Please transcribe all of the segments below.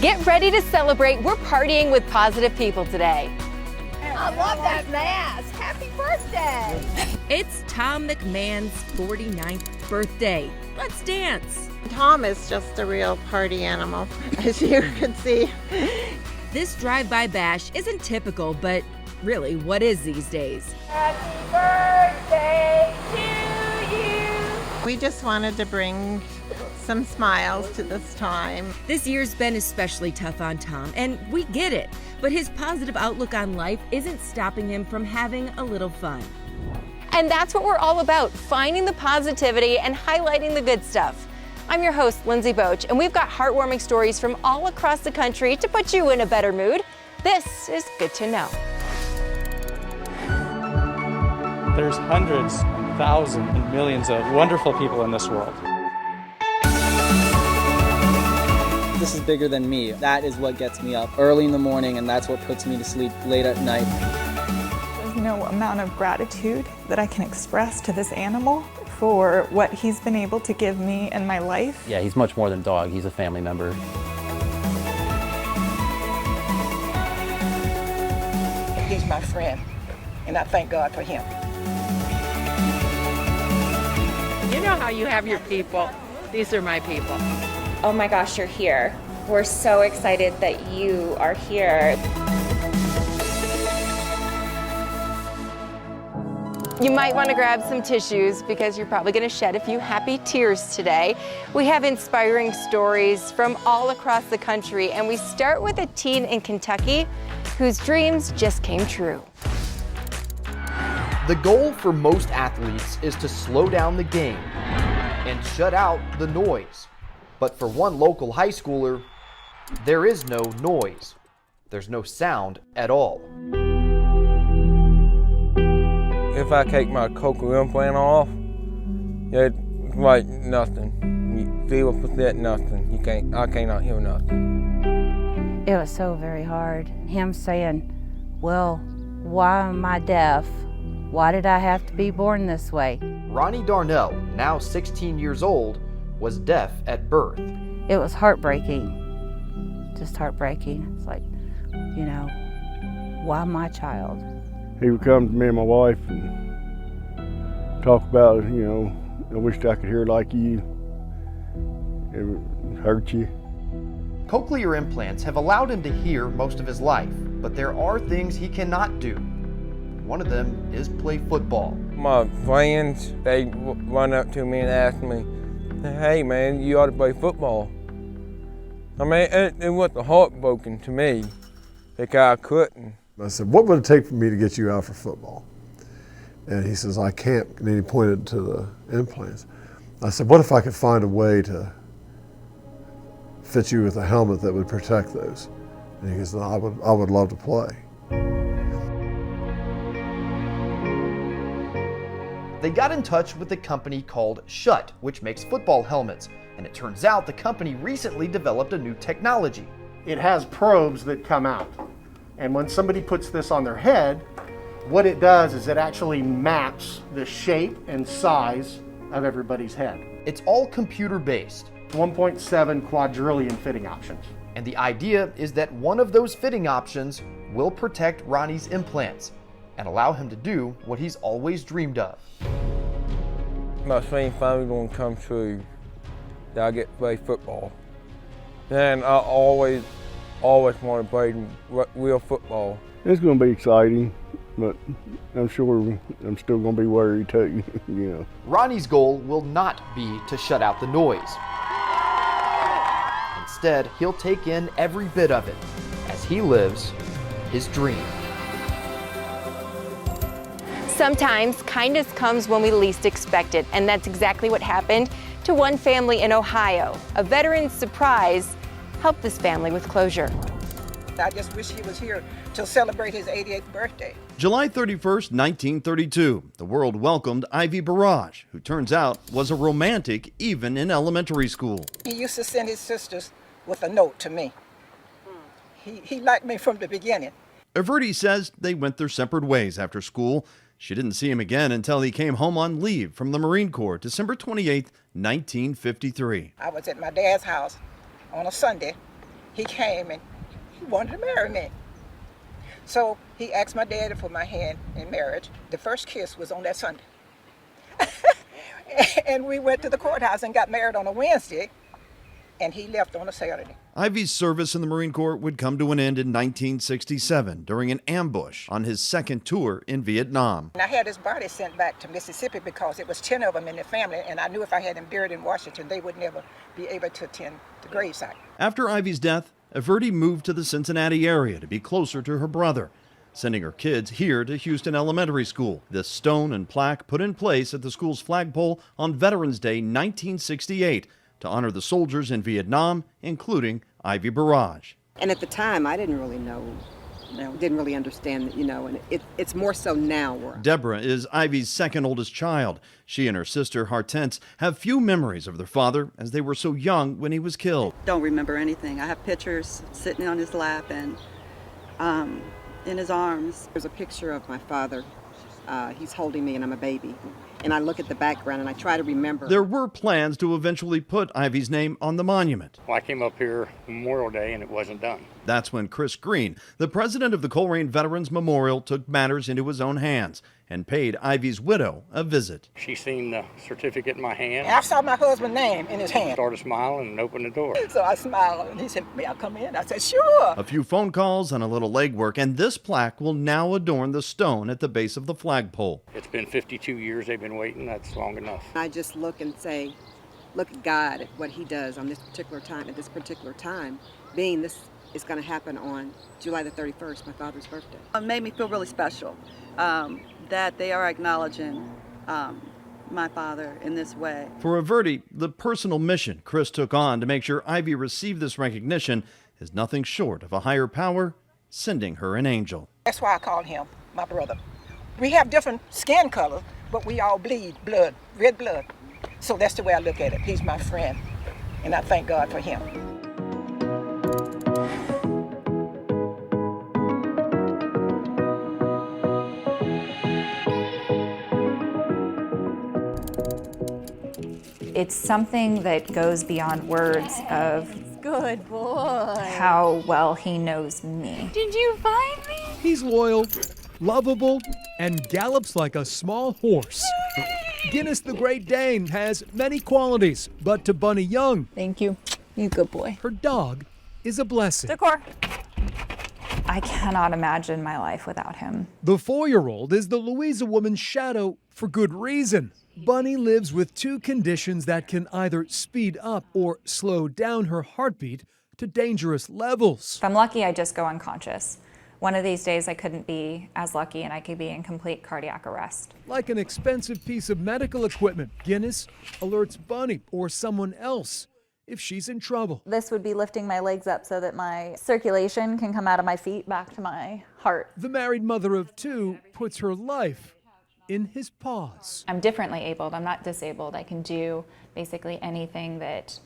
Get ready to celebrate. We're partying with positive people today. I love that mask. Happy birthday. It's Tom McMahon's 49th birthday. Let's dance. Tom is just a real party animal, as you can see. This drive-by bash isn't typical, but really, what is these days? Happy birthday to you. We just wanted to bring some smiles to this time. This year's been especially tough on Tom, and we get it. But his positive outlook on life isn't stopping him from having a little fun. And that's what we're all about, finding the positivity and highlighting the good stuff. I'm your host, Lindsay Boach, and we've got heartwarming stories from all across the country to put you in a better mood. This is Good to Know. There's hundreds, thousands, and millions of wonderful people in this world. This is bigger than me. That is what gets me up early in the morning, and that's what puts me to sleep late at night. There's no amount of gratitude that I can express to this animal for what he's been able to give me in my life. Yeah, he's much more than a dog. He's a family member. He's my friend, and I thank God for him. You know how you have your people. These are my people. Oh my gosh, you're here. We're so excited that you are here. You might want to grab some tissues because you're probably going to shed a few happy tears today. We have inspiring stories from all across the country, and we start with a teen in Kentucky whose dreams just came true. The goal for most athletes is to slow down the game and shut out the noise. But for one local high schooler, there is no noise. There's no sound at all. If I take my cochlear implant off, it's like nothing. You feel with that nothing. I cannot hear nothing. It was so very hard. Him saying, well, why am I deaf? Why did I have to be born this way? Ronnie Darnell, now 16 years old, was deaf at birth. It was heartbreaking, just heartbreaking. It's like, you know, why my child? He would come to me and my wife and talk about, you know, I wished I could hear like you. It would hurt you. Cochlear implants have allowed him to hear most of his life, but there are things he cannot do. One of them is play football. My friends, they run up to me and ask me, hey man, you ought to play football. I mean, it was heartbroken to me because I couldn't. I said, what would it take for me to get you out for football? And he says, I can't. And then he pointed to the implants. I said, what if I could find a way to fit you with a helmet that would protect those? And he goes, no, I would love to play. They got in touch with a company called Schutt, which makes football helmets. And it turns out the company recently developed a new technology. It has probes that come out. And when somebody puts this on their head, what it does is it actually maps the shape and size of everybody's head. It's all computer-based. 1.7 quadrillion fitting options. And the idea is that one of those fitting options will protect Ronnie's implants and allow him to do what he's always dreamed of. My dream finally gonna come true, that I get to play football. And I always want to play real football. It's gonna be exciting, but I'm sure I'm still gonna be worried too, you know. Ronnie's goal will not be to shut out the noise. Instead, he'll take in every bit of it as he lives his dream. Sometimes kindness comes when we least expect it, and that's exactly what happened to one family in Ohio. A veteran's surprise helped this family with closure. I just wish he was here to celebrate his 88th birthday. July 31st, 1932, the world welcomed Ivy Barrage, who turns out was a romantic even in elementary school. He used to send his sisters with a note to me. He liked me from the beginning. Averti says they went their separate ways after school. She didn't see him again until he came home on leave from the Marine Corps, December 28, 1953. I was at my dad's house on a Sunday. he came and he wanted to marry me. So he asked my daddy for my hand in marriage. The first kiss was on that Sunday. And we went to the courthouse and got married on a Wednesday, and he left on a Saturday. Ivy's service in the Marine Corps would come to an end in 1967 during an ambush on his second tour in Vietnam. And I had his body sent back to Mississippi because it was 10 of them in the family, and I knew if I had him buried in Washington, they would never be able to attend the gravesite. After Ivy's death, Averti moved to the Cincinnati area to be closer to her brother, sending her kids here to Houston Elementary School. This stone and plaque put in place at the school's flagpole on Veterans Day 1968 to honor the soldiers in Vietnam, including Ivy Barrage. And at the time, I didn't really know, didn't really understand, and it's more so now. Deborah is Ivy's second oldest child. She and her sister, Hortense, have few memories of their father as they were so young when he was killed. Don't remember anything. I have pictures sitting on his lap and in his arms. There's a picture of my father. He's holding me and I'm a baby. And I look at the background and I try to remember. There were plans to eventually put Ivy's name on the monument. Well, I came up here Memorial Day and it wasn't done. That's when Chris Green, the president of the Colerain Veterans Memorial, took matters into his own hands and paid Ivy's widow a visit. She seen the certificate in my hand. I saw my husband's name in his hand. Started smiling and opened the door. So I smiled and he said, "May I come in?" I said, "Sure." A few phone calls and a little legwork, and this plaque will now adorn the stone at the base of the flagpole. It's been 52 years they've been waiting. That's long enough. I just look and say, look at God, at what he does on this particular time, at this particular time, being this is going to happen on July the 31st, my father's birthday. It made me feel really special that they are acknowledging my father in this way. For Averti, the personal mission Chris took on to make sure Ivy received this recognition is nothing short of a higher power sending her an angel. That's why I call him my brother. We have different skin colors, but we all bleed blood, red blood. So that's the way I look at it. He's my friend, and I thank God for him. It's something that goes beyond words of good boy. How well he knows me. Did you find me? He's loyal, lovable, and gallops like a small horse. Guinness the Great Dane has many qualities, but to Bunny Young, thank you. You good boy. Her dog is a blessing. Decor. I cannot imagine my life without him. The 4-year-old is the Louisa woman's shadow for good reason. Bunny lives with 2 conditions that can either speed up or slow down her heartbeat to dangerous levels. If I'm lucky, I just go unconscious. One of these days I couldn't be as lucky and I could be in complete cardiac arrest. Like an expensive piece of medical equipment, Guinness alerts Bunny or someone else if she's in trouble. This would be lifting my legs up so that my circulation can come out of my feet back to my heart. The married mother of 2 puts her life in his paws. I'm differently abled. I'm not disabled. I can do basically anything that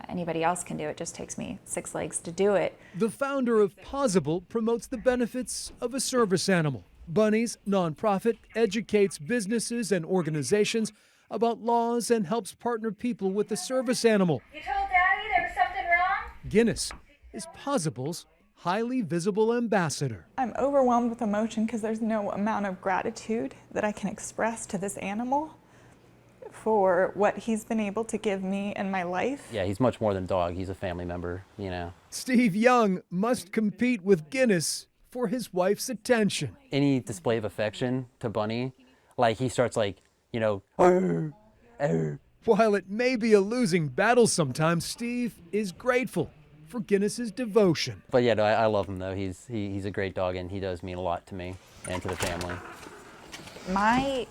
anybody else can do. It just takes me 6 legs to do it. The founder of Possible promotes the benefits of a service animal. Bunny's nonprofit educates businesses and organizations about laws and helps partner people with a service animal. You told Daddy there was something wrong? Guinness is Possible's highly visible ambassador. I'm overwhelmed with emotion because there's no amount of gratitude that I can express to this animal for what he's been able to give me in my life. Yeah, he's much more than a dog. He's a family member, you know. Steve Young must compete with Guinness for his wife's attention. Any display of affection to Bunny, like he starts like, you know, arr, arr. While it may be a losing battle sometimes, Steve is grateful for Guinness's devotion. But yeah, no, I love him though. He's a great dog and he does mean a lot to me and to the family. My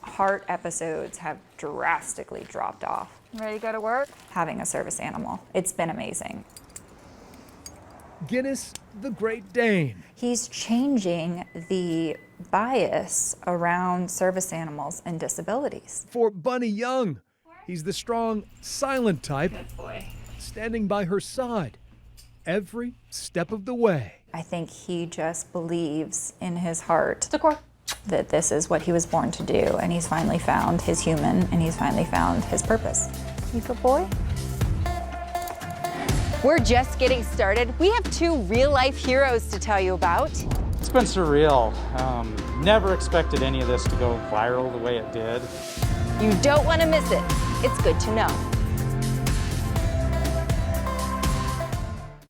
heart episodes have drastically dropped off. Ready to go to work? Having a service animal. It's been amazing. Guinness the Great Dane. He's changing the bias around service animals and disabilities. For Bunny Young, he's the strong, silent type, standing by her side every step of the way. I think he just believes in his heart that this is what he was born to do, and he's finally found his human, and he's finally found his purpose. You good boy? We're just getting started. We have 2 real-life heroes to tell you about. It's been surreal. Never expected any of this to go viral the way it did. You don't want to miss it. It's good to know.